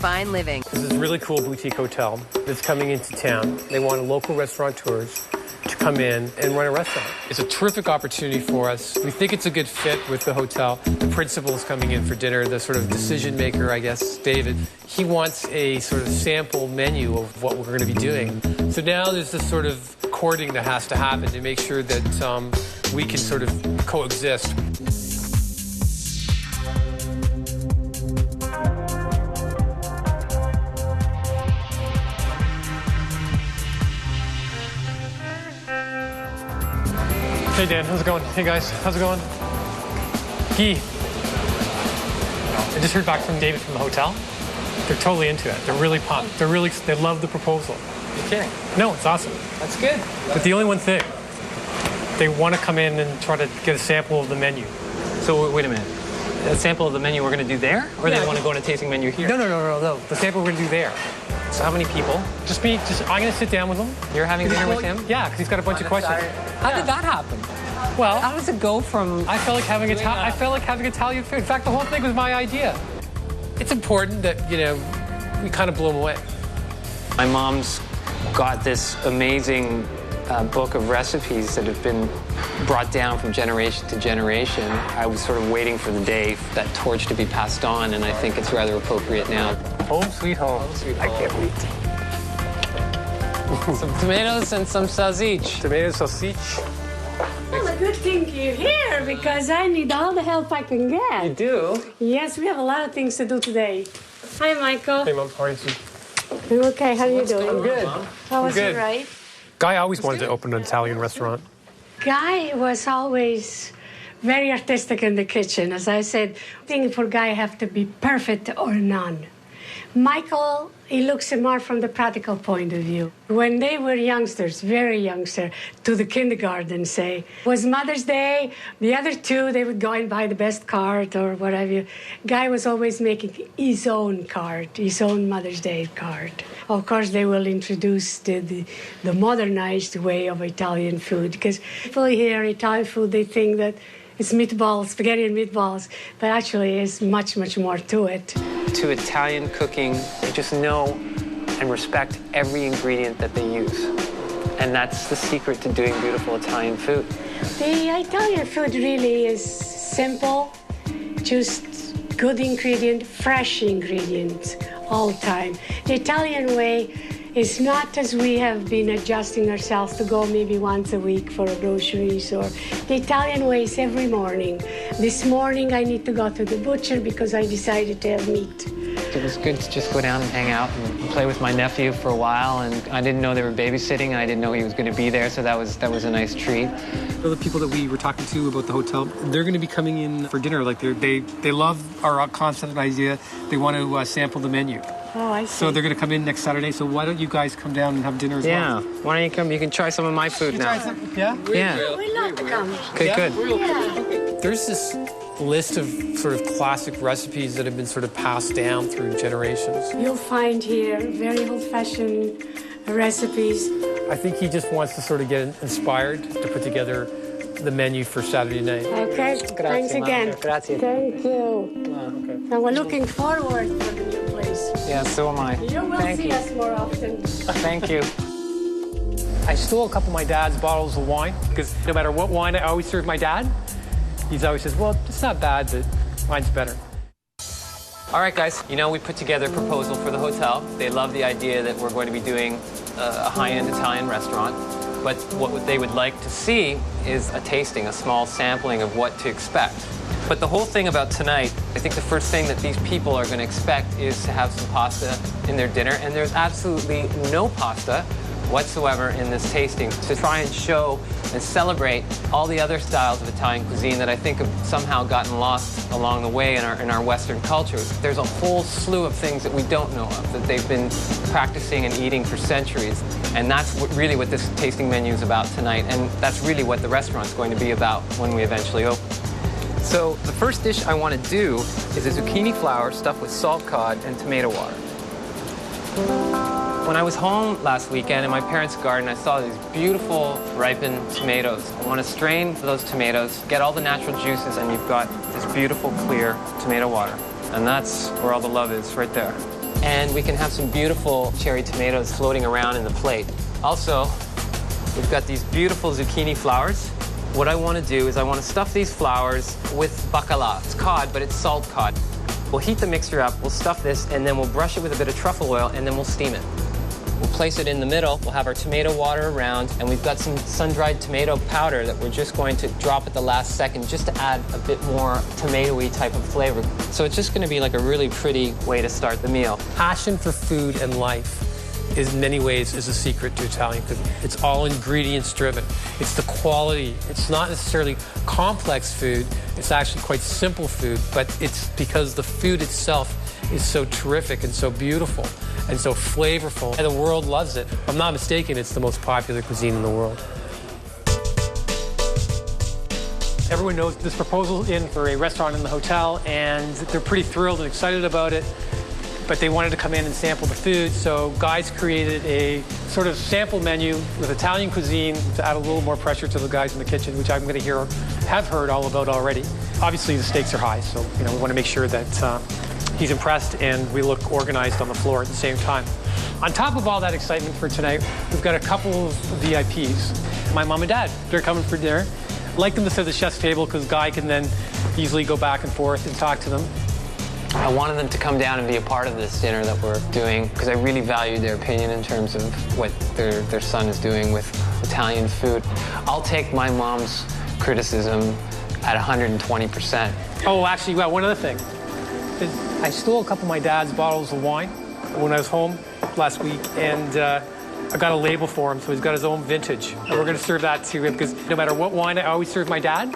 fine living. This is a really cool boutique hotel that's coming into town. They want local restaurateurs to come in and run a restaurant. It's a terrific opportunity for us. We think it's a good fit with the hotel. The principal is coming in for dinner, the sort of decision maker, I guess, David. He wants a sort of sample menu of what we're going to be doing. So now there's this sort of courting that has to happen to make sure that we can sort of coexist. Hey Dan, how's it going? Hey guys, how's it going? Guy. I just heard back from David from the hotel. They're totally into it. They're really pumped. They love the proposal. You're kidding? No, it's awesome. That's good. But the only one thing, they want to come in and try to get a sample of the menu. So wait a minute. A sample of the menu we're going to do there? Or they want to go on a tasting menu here? No. The sample we're going to do there. So how many people? Just me. I'm going to sit down with him. You're having dinner with him? Yeah, because he's got a bunch of questions. How did that happen? Well, how does it go from... I felt like having Italian food. In fact, the whole thing was my idea. It's important that, we kind of blew him away. My mom's got this amazing book of recipes that have been brought down from generation to generation. I was sort of waiting for the day for that torch to be passed on, and I think it's rather appropriate now. Home sweet home. I can't wait. Some tomatoes and some sausage. Tomato sausage. Well, a good thing you're here because I need all the help I can get. You do? Yes, we have a lot of things to do today. Hi, Michael. Hey, Mom. How are you? I'm okay. How are you doing? I'm good. How was good. it, right? Guy always wanted to open an Italian restaurant. Guy was always very artistic in the kitchen. As I said, thing for Guy have to be perfect or none. Michael, he looks more from the practical point of view. When they were youngsters, very youngster, to the kindergarten, say, was Mother's Day, the other two, they would go and buy the best card or whatever. Guy was always making his own card, his own Mother's Day card. Of course, they will introduce the modernized way of Italian food, because people hear Italian food, they think that it's meatballs, spaghetti and meatballs, but actually it's much, much more to it. To Italian cooking, they just know and respect every ingredient that they use. And that's the secret to doing beautiful Italian food. The Italian food really is simple, just good ingredient, fresh ingredients all the time. The Italian way is not as we have been adjusting ourselves to go maybe once a week for groceries, or the Italian way is every morning. This morning I need to go to the butcher because I decided to have meat. It was good to just go down and hang out and play with my nephew for a while, and I didn't know they were babysitting, and I didn't know he was going to be there, so that was a nice treat. The people that we were talking to about the hotel, they're going to be coming in for dinner. Like they love our concept idea. They want to sample the menu. Oh, I see. So they're going to come in next Saturday. So why don't you guys come down and have dinner as well? Yeah, why don't you come? You can try some of my food now. Yeah? Yeah. We'd love to come. Okay, Yeah? good. Yeah. There's this list of sort of classic recipes that have been sort of passed down through generations. You'll find here very old-fashioned recipes. I think he just wants to sort of get inspired to put together the menu for Saturday night. Okay, thanks again. Grazie. Thank you. Okay. Now we're looking forward to the new place. Yeah, so am I. You will Thank see you. us more often. Thank you. I stole a couple of my dad's bottles of wine because no matter what wine I always serve my dad, he always says, well, it's not bad, but mine's better. All right, guys, we put together a proposal for the hotel. They love the idea that we're going to be doing a high-end Italian restaurant. But what they would like to see is a tasting, a small sampling of what to expect. But the whole thing about tonight, I think the first thing that these people are going to expect is to have some pasta in their dinner, and there's absolutely no pasta whatsoever in this tasting to try and show and celebrate all the other styles of Italian cuisine that I think have somehow gotten lost along the way in our Western culture. There's a whole slew of things that we don't know of, that they've been practicing and eating for centuries. And that's really what this tasting menu is about tonight, and that's really what the restaurant's going to be about when we eventually open. So the first dish I want to do is a zucchini flour stuffed with salt cod and tomato water. When I was home last weekend in my parents' garden, I saw these beautiful ripened tomatoes. I want to strain those tomatoes, get all the natural juices, and you've got this beautiful, clear tomato water. And that's where all the love is, right there. and we can have some beautiful cherry tomatoes floating around in the plate. Also, we've got these beautiful zucchini flowers. What I want to do is I want to stuff these flowers with bacala. It's cod, but it's salt cod. We'll heat the mixture up, we'll stuff this, and then we'll brush it with a bit of truffle oil, and then we'll steam it. We'll place it in the middle, we'll have our tomato water around, and we've got some sun-dried tomato powder that we're just going to drop at the last second just to add a bit more tomato-y type of flavor. So it's just going to be like a really pretty way to start the meal. Passion for food and life is in many ways is a secret to Italian cooking. It's all ingredients driven. It's the quality. It's not necessarily complex food. It's actually quite simple food, but it's because the food itself is so terrific and so beautiful and so flavorful, and the world loves it. If I'm not mistaken, it's the most popular cuisine in the world. Everyone knows this proposal's in for a restaurant in the hotel, and they're pretty thrilled and excited about it. But they wanted to come in and sample the food, so guys created a sort of sample menu with Italian cuisine to add a little more pressure to the guys in the kitchen, which I'm going to have heard all about already. Obviously, the stakes are high, so we want to make sure that he's impressed and we look organized on the floor at the same time. On top of all that excitement for tonight, we've got a couple of VIPs. My mom and dad, they're coming for dinner. I'd like them to sit at the chef's table because Guy can then easily go back and forth and talk to them. I wanted them to come down and be a part of this dinner that we're doing because I really valued their opinion in terms of what their son is doing with Italian food. I'll take my mom's criticism at 120%. Oh, actually, well, one other thing. I stole a couple of my dad's bottles of wine when I was home last week, and I got a label for him, so he's got his own vintage. And we're going to serve that to him because no matter what wine I always serve my dad,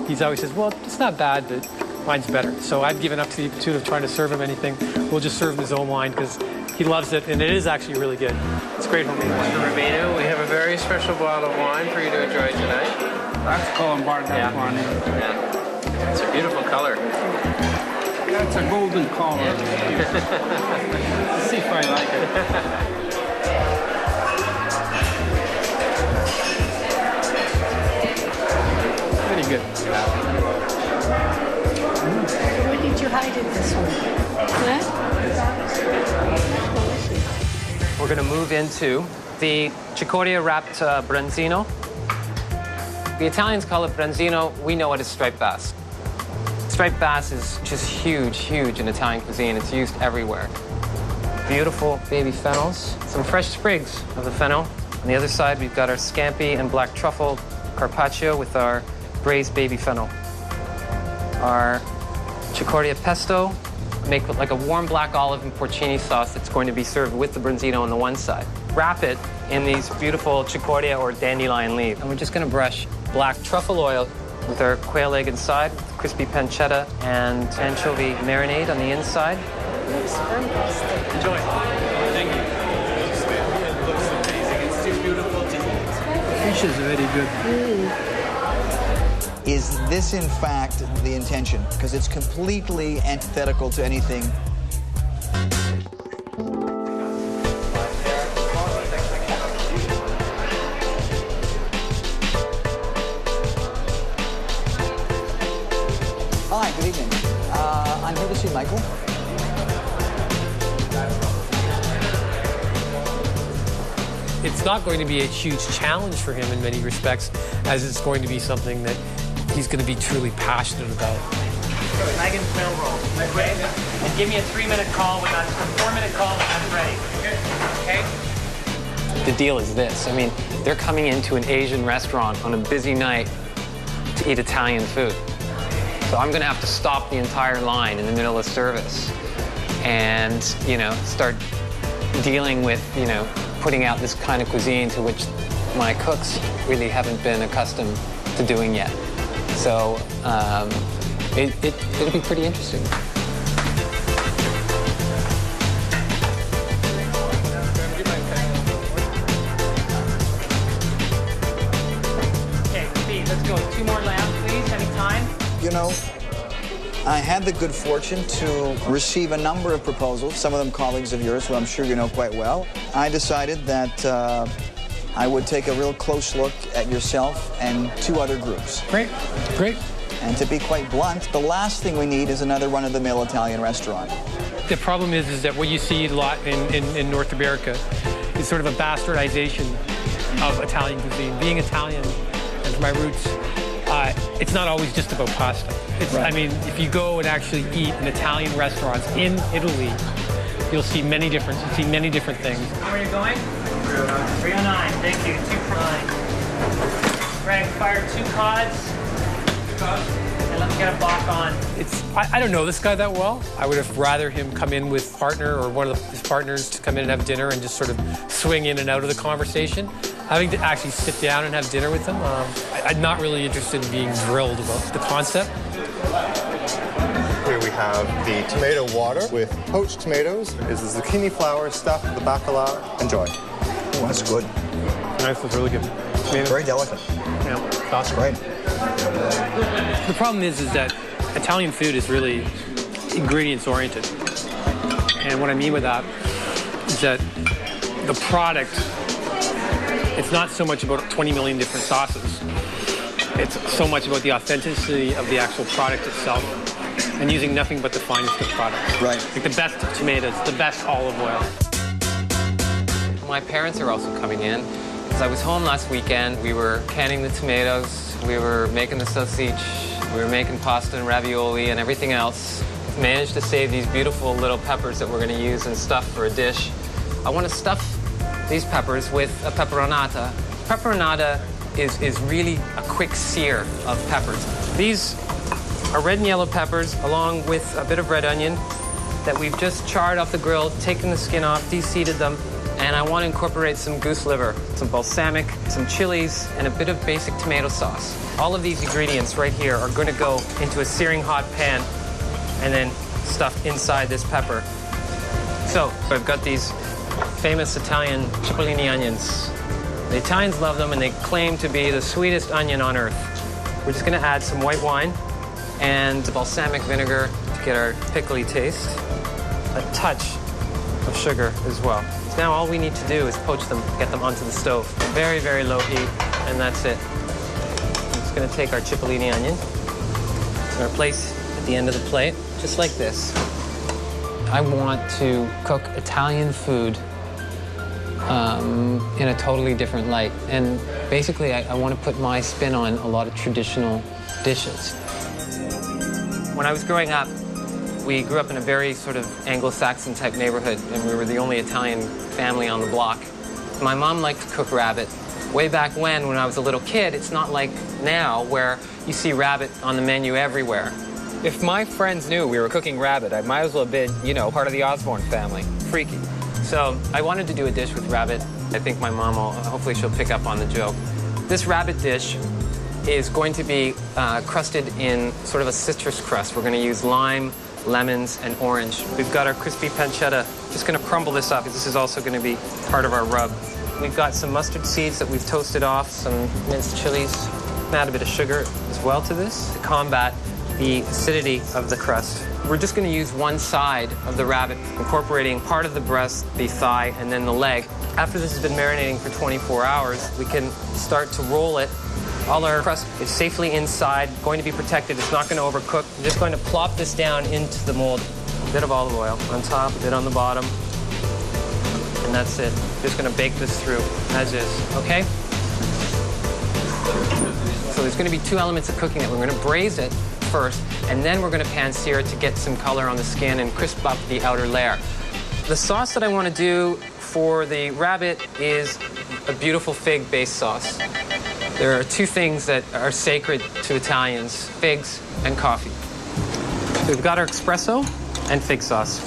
he always says, well, it's not bad, but mine's better. So I've given up to the tune of trying to serve him anything. We'll just serve him his own wine because he loves it, and it is actually really good. It's great homemade wine. Mr. Rubino, we have a very special bottle of wine for you to enjoy tonight. That's Columbarda wine. Yeah. It's a beautiful color. That's a golden color. Let's see if I like it. Pretty good. Where did you hide it this one? We're going to move into the cicoria wrapped branzino. The Italians call it branzino. We know it as striped bass. Striped bass is just huge, huge in Italian cuisine. It's used everywhere. Beautiful baby fennels, some fresh sprigs of the fennel. On the other side, we've got our scampi and black truffle carpaccio with our braised baby fennel. Our cicoria pesto, make like a warm black olive and porcini sauce that's going to be served with the branzino on the one side. Wrap it in these beautiful cicoria or dandelion leaves. And we're just going to brush black truffle oil with our quail egg inside, crispy pancetta and anchovy marinade on the inside. Looks fantastic. Enjoy. Thank you. It looks amazing. It's too beautiful to eat. Fish is very good. Is this, in fact, the intention? Because it's completely antithetical to anything. Hi, good evening. I'm here to see Michael. It's not going to be a huge challenge for him in many respects, as it's going to be something that he's going to be truly passionate about. Megan Mill roll. Ready? And give me a 3-minute call when I'm, a 4-minute call when I'm ready. Okay? The deal is this. I mean, they're coming into an Asian restaurant on a busy night to eat Italian food. So I'm going to have to stop the entire line in the middle of service and, start dealing with, putting out this kind of cuisine to which my cooks really haven't been accustomed to doing yet. So it'll be pretty interesting. Okay, Steve, let's go. 2 more lambs, please. Any time? I had the good fortune to receive a number of proposals, some of them colleagues of yours who I'm sure you know quite well. I decided that I would take a real close look at yourself and 2 other groups. Great, great. And to be quite blunt, the last thing we need is another run-of-the-mill Italian restaurant. The problem is that what you see a lot in North America is sort of a bastardization of Italian cuisine. Being Italian, and my roots, it's not always just about pasta. I mean, if you go and actually eat in Italian restaurants in Italy, you'll see many different things. How are you going? 309. Thank you. 209. Greg, fire 2 cods. And let's get a bok on. I don't know this guy that well. I would have rather him come in with a partner or one of his partners to come in and have dinner and just sort of swing in and out of the conversation. Having to actually sit down and have dinner with him, I'm not really interested in being drilled about the concept. Here we have the tomato water with poached tomatoes. Is the zucchini flour stuffed with the bacalao. Enjoy. Oh, that's good. Nice, it's really good. Very delicate. Yeah, That's great. The problem is that Italian food is really ingredients oriented. And what I mean with that is that the product, it's not so much about 20 million different sauces. It's so much about the authenticity of the actual product itself and using nothing but the finest of products. Right. Like the best of tomatoes, the best olive oil. My parents are also coming in. Because I was home last weekend, we were canning the tomatoes, we were making the sausage, we were making pasta and ravioli and everything else. Managed to save these beautiful little peppers that we're going to use and stuff for a dish. I want to stuff these peppers with a peperonata. Peperonata is really a quick sear of peppers. These are red and yellow peppers along with a bit of red onion that we've just charred off the grill, taken the skin off, de-seeded them, and I want to incorporate some goose liver, some balsamic, some chilies, and a bit of basic tomato sauce. All of these ingredients right here are going to go into a searing hot pan and then stuffed inside this pepper. So I've got these famous Italian cipollini onions. The Italians love them and they claim to be the sweetest onion on earth. We're just going to add some white wine and balsamic vinegar to get our pickly taste. A touch of sugar as well. Now all we need to do is poach them, get them onto the stove. Very, very low heat, and that's it. I'm just gonna take our cipollini onion and our place at the end of the plate, just like this. I want to cook Italian food in a totally different light. And basically, I want to put my spin on a lot of traditional dishes. When I was growing up, we grew up in a very sort of Anglo-Saxon type neighborhood, and we were the only Italian family on the block. My mom liked to cook rabbit. Way back when I was a little kid, it's not like now where you see rabbit on the menu everywhere. If my friends knew we were cooking rabbit, I might as well have been, you know, part of the Osborne family. Freaky. So I wanted to do a dish with rabbit. I think my mom will, hopefully she'll pick up on the joke. This rabbit dish is going to be crusted in sort of a citrus crust. We're going to use lime, lemons, and orange. We've got our crispy pancetta. Just going to crumble this up because this is also going to be part of our rub. We've got some mustard seeds that we've toasted off, some minced chilies. Add a bit of sugar as well to this to combat the acidity of the crust. We're just going to use one side of the rabbit, incorporating part of the breast, the thigh, and then the leg. After this has been marinating for 24 hours, we can start to roll it. All our crust is safely inside, going to be protected. It's not going to overcook. I'm just going to plop this down into the mold. A bit of olive oil on top, a bit on the bottom. And that's it. Just going to bake this through as is, okay? So there's going to be 2 elements of cooking it. We're going to braise it first, and then we're going to pan-sear it to get some color on the skin and crisp up the outer layer. The sauce that I want to do for the rabbit is a beautiful fig-based sauce. There are 2 things that are sacred to Italians, figs and coffee. We've got our espresso and fig sauce.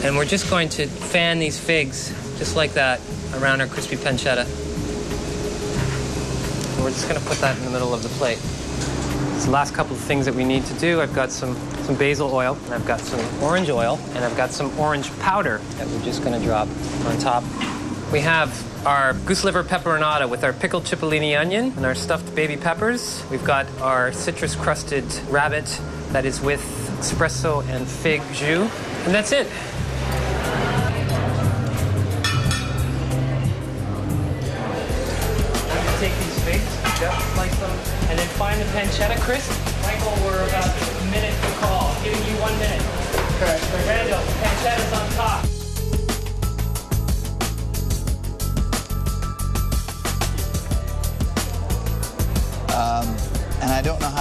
And we're just going to fan these figs, just like that, around our crispy pancetta. And we're just going to put that in the middle of the plate. So the last couple of things that we need to do, I've got some basil oil, and I've got some orange oil, and I've got some orange powder that we're just going to drop on top. We have our goose liver peperonata with our pickled cipollini onion and our stuffed baby peppers. We've got our citrus-crusted rabbit that is with espresso and fig jus. And that's it. I'm going to take these figs, slice them, and then find the pancetta crisp. Michael, we're about a minute to call. I'm giving you 1 minute. Okay. Ready to go.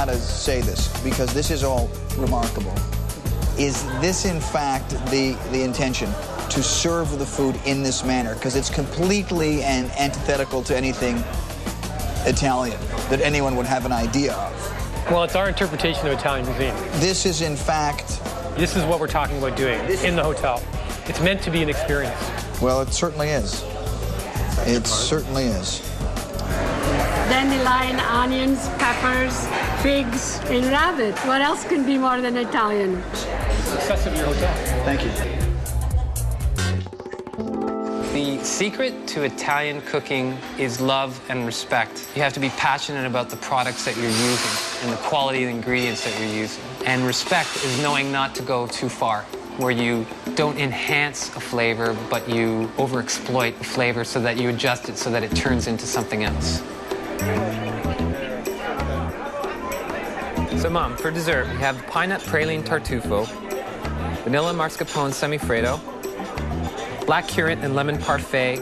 how to say this because this is all remarkable. Is this, in fact, the intention? To serve the food in this manner? Because it's completely antithetical to anything Italian that anyone would have an idea of. Well, it's our interpretation of Italian cuisine. This is, in fact... This is what we're talking about doing in the hotel. It's meant to be an experience. Well, it certainly is. It certainly is. Dandelion, onions, peppers, figs, and rabbit. What else can be more than Italian? Success of your hotel. Thank you. The secret to Italian cooking is love and respect. You have to be passionate about the products that you're using and the quality of the ingredients that you're using. And respect is knowing not to go too far, where you don't enhance a flavor, but you overexploit a flavor so that you adjust it so that it turns into something else. So, Mom, for dessert, we have pine-nut praline tartufo, vanilla mascarpone semifreddo, black currant and lemon parfait,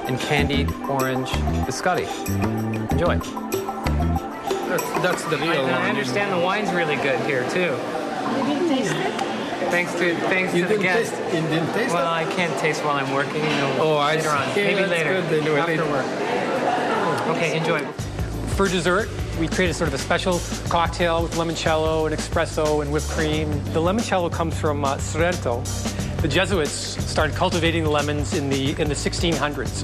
and candied orange biscotti. Enjoy. That's the real one. I understand the wine's really good here, too. You didn't taste it? Thanks to You the didn't guest. taste, you didn't taste Well, I can't taste while I'm working, you know, Oh, I later on. see. Maybe That's later, good. They do it after later. work. Okay, enjoy. For dessert, we created sort of a special cocktail with limoncello and espresso and whipped cream. The limoncello comes from Sorrento. The Jesuits started cultivating the lemons in the 1600s.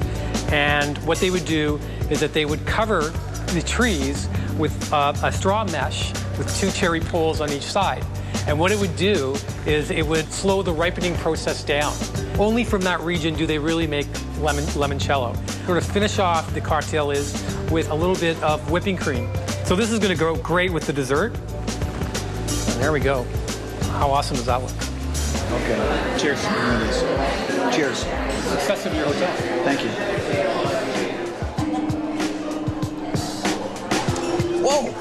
And what they would do is that they would cover the trees with a straw mesh with 2 cherry poles on each side. And what it would do is it would slow the ripening process down. Only from that region do they really make limoncello. Sort of finish off the cocktail is with a little bit of whipping cream. So this is going to go great with the dessert. And there we go. How awesome does that look? Okay. Cheers. Cheers. Success of your hotel. Thank you. Whoa!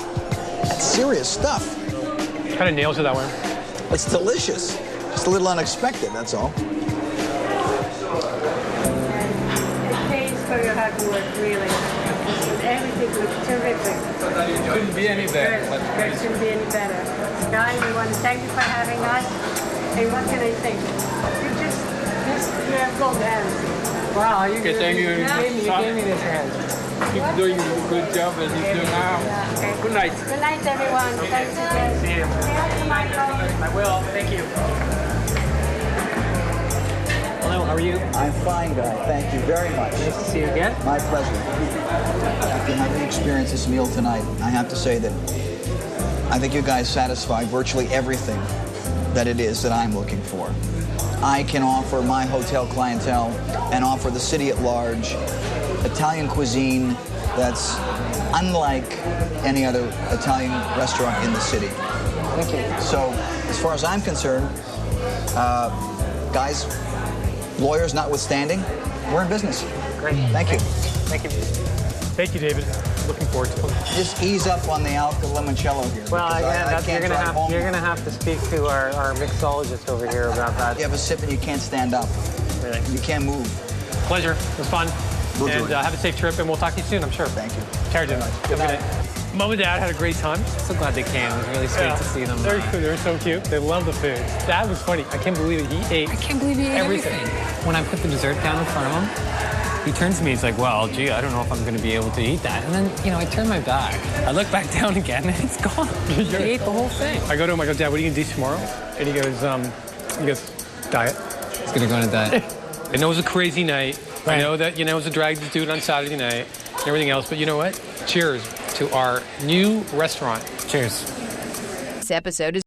That's serious stuff. Kind of nails it that way. It's delicious. Just a little unexpected, that's all. It pays for your hard work, really. Everything looks terrific. Couldn't be any better. It couldn't be any better. Guy, we want to thank you for having us. And what can I say? You have gold hands. Wow, you Okay, thank you. gave me this hand. Keep doing a good job as you do now. Yeah, okay. Good night. Good night, everyone. Thanks again. See you. Say hi to Michael. I will. Thank you. Hello, how are you? I'm fine, Guy. Thank you very much. Nice to see you again. My pleasure. After having experienced this meal tonight, I have to say that I think you guys satisfy virtually everything that it is that I'm looking for. I can offer my hotel clientele and offer the city at large Italian cuisine that's unlike any other Italian restaurant in the city. Thank you. So, as far as I'm concerned, guys, lawyers notwithstanding, we're in business. Great. Thank you. Thank you. Thank you, David. Looking forward to it. Just ease up on the limoncello here. Well, because again, I can't drive home. you're gonna have to speak to our mixologist over here about that. You have a sip and you can't stand up. Really. You can't move. Pleasure. It was fun. We'll do And it. have a safe trip, and we'll talk to you soon, I'm sure. Thank you. Ciao, Jim. Good night. Mom and Dad had a great time. So glad they came. It was really sweet to see them. They're so cute. They love the food. Dad was funny. I can't believe it. He ate. I can't believe he ate everything. When I put the dessert down in front of him, he turns to me. He's like, "Well, gee, I don't know if I'm going to be able to eat that." And then, I turn my back. I look back down again, and it's gone. He ate the whole thing. I go to him. I go, "Dad, what are you gonna do tomorrow?" And he goes, "Diet." He's going to go into that. I know it was a crazy night. Right. I know that, it was a drag to do it on Saturday night and everything else. But you know what? Cheers to our new restaurant. Cheers. This episode is